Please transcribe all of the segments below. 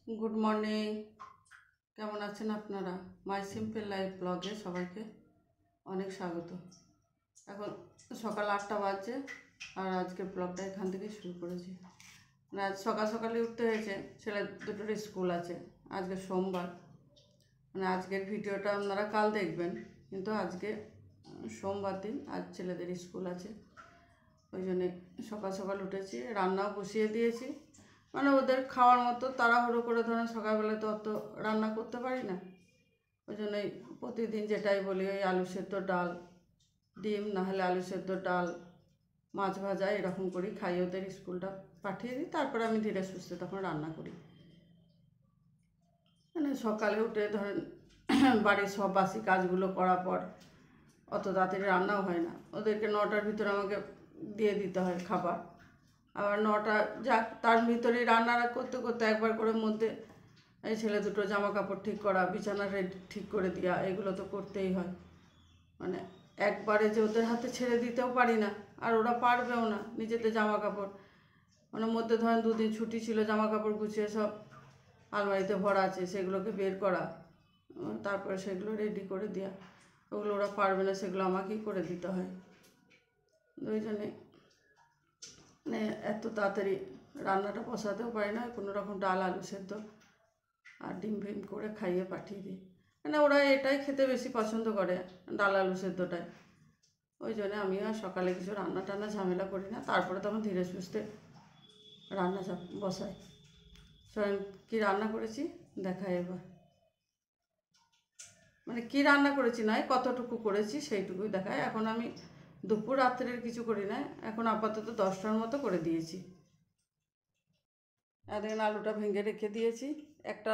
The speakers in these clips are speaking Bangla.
Good morning. কেমন আছেন আপনারা? মাই সিম্পল লাইফ ব্লগে সবাইকে অনেক স্বাগত। এখন সকাল 8টা বাজছে আর আজকের ব্লগটা এখান থেকে শুরু করেছি। আজ সকাল সকালে উঠতে হয়েছে, ছেলে দুটোর স্কুল আছে। আজকে সোমবার, আজকের ভিডিওটা আপনারা কাল দেখবেন, কিন্তু আজকে সোমবার দিন, আজ ছেলেদের স্কুল আছে। ওই জন্যে সকাল সকাল উঠেছি, রান্নাও বসিয়ে দিয়েছি। ওদের খাওয়ার মতো তাড়াহুড়ো করে ধরেন সকালবেলায় তো অত রান্না করতে পারি না। ওই জন্যই প্রতিদিন যেটাই বলি, ওই আলু সেদ্ধ ডাল, ডিম, নাহলে আলু সেদ্ধ ডাল, মাছ ভাজা, এরকম করি খাই, ওদের স্কুলটা পাঠিয়ে দিই। তারপরে আমি ধীরে সুস্থে তখন রান্না করি। সকালে উঠে ধরেন বাড়ির সব বাসি কাজগুলো করার পর অত তাড়াতাড়ি রান্নাও হয় না। ওদেরকে 9টার ভিতরে আমাকে দিয়ে দিতে হয় খাবার। আবার 9টা যাক, তার ভিতরেই রান্না করতে করতে একবার করে মধ্যে এই ছেলে দুটো জামা কাপড় ঠিক করা, বিছানা ঠিক করে দেওয়া, এগুলো তো করতেই হয়। একবারে যে ওদের হাতে ছেড়ে দিতেও পারি না, আর ওরা পারবেও না। নিজেদের জামা কাপড় মধ্যে ধরেন 2 দিন ছুটি ছিল, জামা কাপড় গুছিয়ে সব আলমারিতে ভরা আছে, সেগুলোকে বের করা, তারপরে সেগুলো রেডি করে দেওয়া, ওগুলো ওরা পারবে না, সেগুলো আমাকেই করে দিতে হয়। ওই জন্যে এত তাড়াতাড়ি রান্নাটা বসাতেও পারি না। কোনো রকম ডাল, আলু সেদ্ধ আর ডিম ফিম করে খাইয়ে পাঠিয়ে দিই। ওরা এটাই খেতে বেশি পছন্দ করে, ডাল আলু সেদ্ধটাই। ওই জন্য আমি আর সকালে কিছু রান্না টান্না ঝামেলা করি না। তারপরে তখন ধীরে সুস্থে রান্না বসাই। চলেন কী রান্না করেছি দেখাই এবার। কী রান্না করেছি নয়, কতটুকু করেছি সেইটুকুই দেখায়। এখন আমি দুপুর রাত্রের কিছু করি না, এখন আপাতত 10টার মতো করে দিয়েছি। দেখেন আলুটা ভেঙে রেখে দিয়েছি, একটা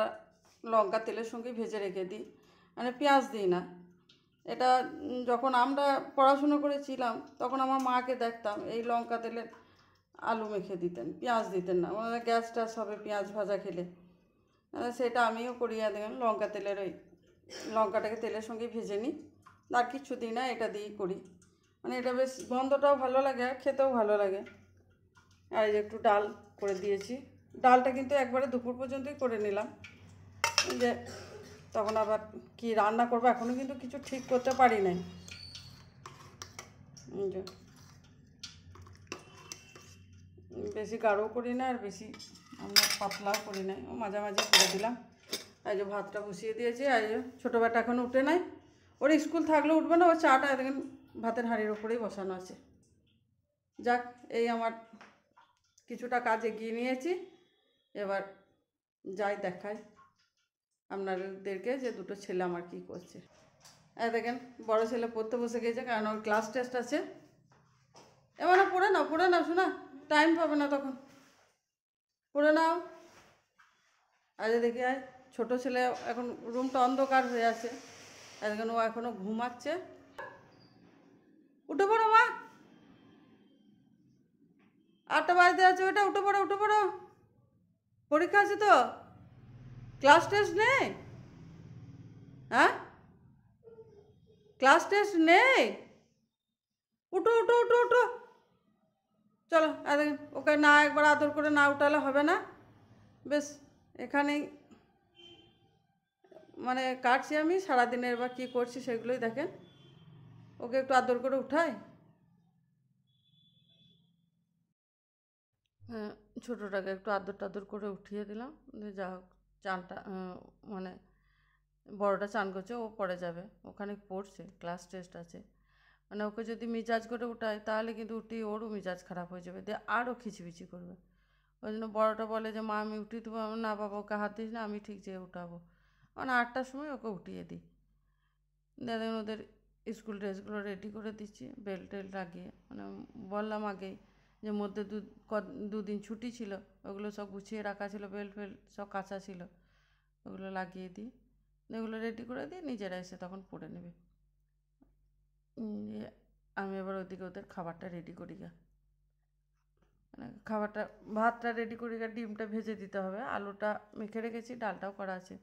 লঙ্কা তেলের সঙ্গে ভেজে রেখে দিই, পেঁয়াজ দিই না। এটা যখন আমরা পড়াশুনো করেছিলাম তখন আমার মাকে দেখতাম এই লঙ্কা তেলে আলু মেখে দিতেন, পেঁয়াজ দিতেন না। ওনারা গ্যাস ট্যাস হবে পেঁয়াজ ভাজা খেলে, সেটা আমিও করি। দেখেন লঙ্কা তেলের ওই লঙ্কাটাকে তেলের সঙ্গে ভেজে নিই, আর কিছু দিই না, এটা দিয়েই করি। এটা বেশ গন্ধটাও ভালো লাগে আর খেতেও ভালো লাগে। আর এই যে একটু ডাল করে দিয়েছি, ডালটা কিন্তু একবারে দুপুর পর্যন্তই করে নিলাম, যে তখন আবার কি রান্না করবো এখনও কিন্তু কিছু ঠিক করতে পারি নাই। বেশি গাঢ়ও করি না আর বেশি আমরা পাতলাও করি নাই, মাঝামাঝি করে দিলাম। এই যে ভাতটা বসিয়ে দিয়েছি। আর যে ছোটো বেটা এখনও উঠে নাই, ওর স্কুল থাকলে উঠবে না, ওর চাটা দেখেন ভাতের হাঁড়ির ওপরেই বসানো আছে। যাক, এই আমার কিছুটা কাজ এগিয়ে নিয়েছি। এবার যাই দেখাই আপনাদেরকে যে দুটো ছেলে আমার কি করছে। দেখেন বড় ছেলে পড়তে বসে গেছে, কারণ ওর ক্লাস টেস্ট আছে। এবার পড়ে নাও শোনা, টাইম পাবে না তখন, পড়ে নাও। আজ দেখি আয় ছোটো ছেলে, এখন রুমটা অন্ধকার হয়ে আছে, দেখেন ও এখনও ঘুমাচ্ছে। উঠে পড়ো মা, 8টা বাজতে আছে, ওটা উঠে পড়ো, পরীক্ষা আছে তো, ক্লাস টেস্ট নেই। হ্যাঁ, ক্লাস টেস্ট নেই, উঠো। চলো, দেখেন ওকে না একবার আদর করে না উঠালে হবে না। বেশ এখানেই কাটছি আমি সারাদিনের, বা কী করছি সেগুলোই দেখেন। ওকে একটু আদর করে উঠাই। হ্যাঁ, ছোটোটাকে একটু আদর টাদর করে উঠিয়ে দিলাম, যা হোক চানটা বড়টা চান করছে, ও পরে যাবে, ওখানে পড়ছে, ক্লাস টেস্ট আছে। ওকে যদি মিজাজ করে উঠায় তাহলে কিন্তু উঠিয়ে ওরও মিজাজ খারাপ হয়ে যাবে, দিয়ে আরও খিচিবিচি করবে। ওই জন্য বড়টা বলে যে মা আমি উঠিয়ে দেবো, না বাবা ওকে হাত দিস না, আমি ঠিক যেয়ে উঠাবো। 8টার সময় ওকে উঠিয়ে দিই। দেখেন ওদের স্কুল ড্রেসগুলো রেডি করে দিচ্ছি, বেল্ট টেল্ট লাগিয়ে। বললাম আগেই যে মধ্যে 2 দিন ছুটি ছিল, ওগুলো সব গুছিয়ে রাখা ছিল, বেল্ট ফেল্ট সব কাঁচা ছিল, ওগুলো লাগিয়ে দিই, এগুলো রেডি করে দিই, নিজেরা এসে তখন পরে নেবে। আমি এবার ওইদিকে ওদের খাবারটা রেডি করি গা, খাবারটা ভাতটা রেডি করি গা, ডিমটা ভেজে দিতে হবে, আলুটা মেখে রেখেছি, ডালটাও করা আছে,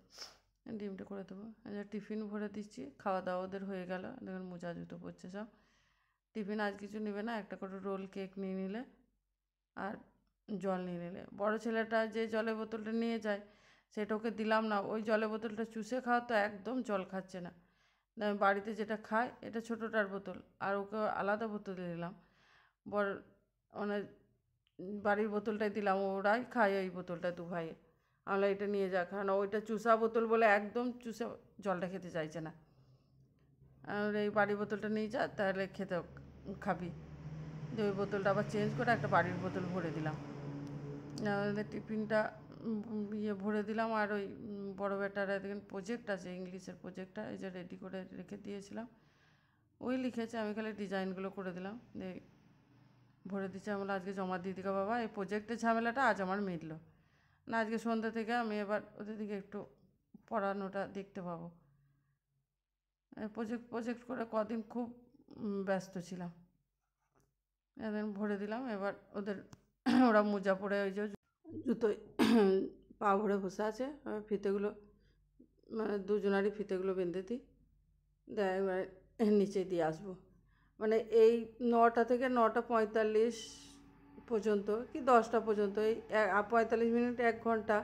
ডিমটা করে দেবো। টিফিন ভরে দিচ্ছি, খাওয়া দাওয়া ওদের হয়ে গেল। দেখুন মোজা জুতো পড়ছে সব। টিফিন আজ কিছু নেবে না, একটা করে রোল কেক নিয়ে নিলে আর জল নিয়ে নিলে। বড়ো ছেলেটা যে জলের বোতলটা নিয়ে যায়, সেটা ওকে দিলাম না। ওই জলের বোতলটা চুষে খাওয়া তো একদম জল খাচ্ছে না। আমি বাড়িতে যেটা খাই এটা ছোটোটার বোতল, আর ওকে আলাদা বোতল দিলাম। বড় মানে বাড়ির বোতলটাই দিলাম, ওরাই খায় ওই বোতলটা, দু ভাইয়ে। আমরা এটা নিয়ে যা, কারণ ওইটা চুষা বোতল বলে একদম চুষে জলটা খেতে চাইছে না। আর এই বাড়ির বোতলটা নিয়ে যা, তাহলে খেতে খাবি। দিয়ে ওই বোতলটা আবার চেঞ্জ করে একটা বাড়ির বোতল ভরে দিলাম। টিফিনটা ভরে দিলাম। আর ওই বড়ো বেটার দেখেন প্রজেক্ট আছে, ইংলিশের প্রজেক্টটা এই যে রেডি করে রেখে দিয়েছিলাম, ওই লিখেছে, আমি খালি ডিজাইনগুলো করে দিলাম, দিয়ে ভরে দিচ্ছে। আমরা আজকে জমা দিয়ে দিকে বাবা, এই প্রজেক্টের ঝামেলাটা আজ আমার মিটলো না। আজকে সন্ধ্যা থেকে আমি এবার ওদের দিকে একটু পড়ানোটা দেখতে পাবো। প্রজেক্ট করে কদিন খুব ব্যস্ত ছিলাম। এদিন ভরে দিলাম। এবার ওদের ওরা মোজা পরে ওই যে জুতোয় পা ভরে বসে আছে, ফিতেগুলো মানে দুজনারই ফিতেগুলো বেঁধে দিই, দেয় এবার নিচে দিয়ে আসবো। মানে এই 9টা থেকে 9টা 45 পর্যন্ত কি 10টা পর্যন্ত, এই 45 মিনিট 1 ঘন্টা,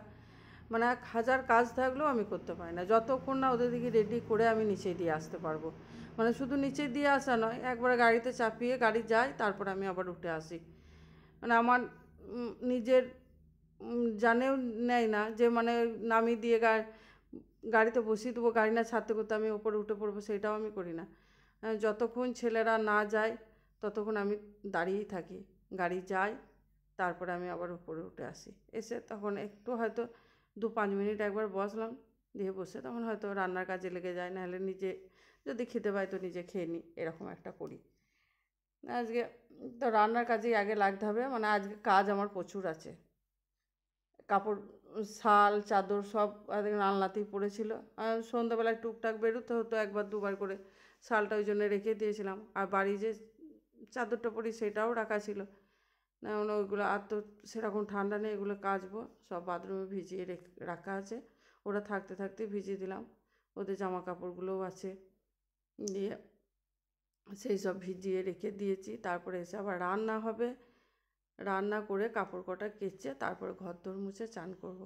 মানে 1000 কাজ থাকলেও আমি করতে পারি না যতক্ষণ না ওদের দিকে রেডি করে আমি নিচে দিয়ে আসতে পারবো। মানে শুধু নিচে দিয়ে আসা নয়, একবারে গাড়িতে চাপিয়ে গাড়ি যায়, তারপর আমি আবার উঠে আসি। মানে আমার নিজের জানেও নেয় না যে মানে নামিয়ে দিয়ে গাড়িতে বসিয়ে দেবো, গাড়ি না ছাড়তে করতে আমি ওপরে উঠে পড়বো, সেটাও আমি করি না। যতক্ষণ ছেলেরা না যায় ততক্ষণ আমি দাঁড়িয়েই থাকি, গাড়ি যায়, তারপরে আমি আবার উপরে উঠে আসি। এসে তখন একটু হয়তো 2-5 মিনিট একবার বসলাম, দিয়ে বসে তখন হয়তো রান্নার কাজে লেগে যায়, নাহলে নিজে যদি খেতে পাই তো নিজে খেয়ে নিই, এরকম একটা করি। আজকে তো রান্নার কাজেই আগে লাগতে হবে, মানে আজকে কাজ আমার প্রচুর আছে। কাপড়, শাল চাদর সব আলনাতেই পড়েছিল, আর সন্ধ্যাবেলায় টুকটাক বেরোতে হতো 1-2 বার করে, শালটা ওই জন্য রেখে দিয়েছিলাম। আর বাড়ি যে চাদরটা পরি সেটাও রাখা ছিল, না ওইগুলো আর তো সেরকম ঠান্ডা নেই, এগুলো কাচবো। সব বাথরুমে ভিজিয়ে রাখা আছে, ওরা থাকতে থাকতে ভিজিয়ে দিলাম। ওদের জামা কাপড়গুলোও আছে, দিয়ে সেই সব ভিজিয়ে রেখে দিয়েছি। তারপরে এসে আবার রান্না হবে, রান্না করে কাপড় কটা কেচে তারপরে ঘর দোর মুছে চান করব।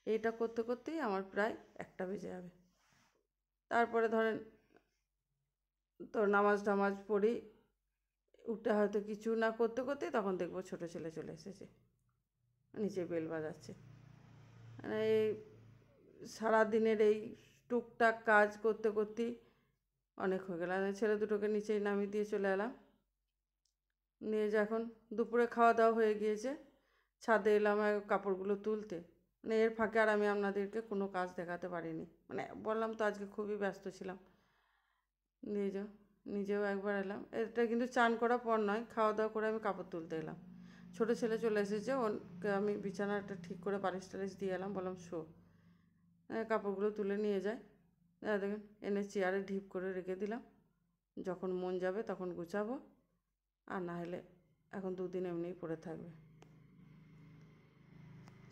এইটা করতে করতেই আমার প্রায় 1টা বেজে যাবে। তারপরে ধরেন তো নামাজ টামাজ পড়ি, উঠে হয়তো কিছু না করতে করতেই তখন দেখবো ছোটো ছেলে চলে এসেছে, নিচে বেল বাজাচ্ছে। মানে এই সারাদিনের এই টুকটাক কাজ করতে করতেই অনেক হয়ে গেল। ছেলে দুটোকে নিচেই নামিয়ে দিয়ে চলে এলাম, নিয়ে যখন দুপুরে খাওয়া দাওয়া হয়ে গিয়েছে, ছাদে এলাম কাপড়গুলো তুলতে। মানে এর ফাঁকে আর আমি আপনাদেরকে কোনো কাজ দেখাতে পারিনি, মানে বললাম তো আজকে খুবই ব্যস্ত ছিলাম। নিজেও একবার এলাম, এটা কিন্তু চান করার পর নয়, খাওয়া দাওয়া করে আমি কাপড় তুলতে এলাম। ছোটো ছেলে চলে এসেছে, ওকে আমি বিছানাটা ঠিক করে পালিশ টালিশ দিয়ে এলাম, বললাম শো, কাপড়গুলো তুলে নিয়ে যায়। দেখেন এনে চেয়ারে ঢিপ করে রেখে দিলাম, যখন মন যাবে তখন গুছাবো, আর না হলে এখন 2 দিন এমনিই পড়ে থাকবে।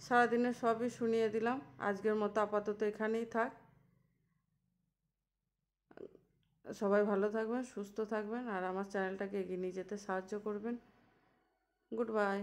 সারাদিনে সবই শুনিয়ে দিলাম, আজকের মতো আপাতত এখানেই থাক। সবাই ভালো থাকবেন, সুস্থ থাকবেন, আর আমার চ্যানেলটাকে এগিয়ে নিয়ে যেতে সাহায্য করবেন। Good bye.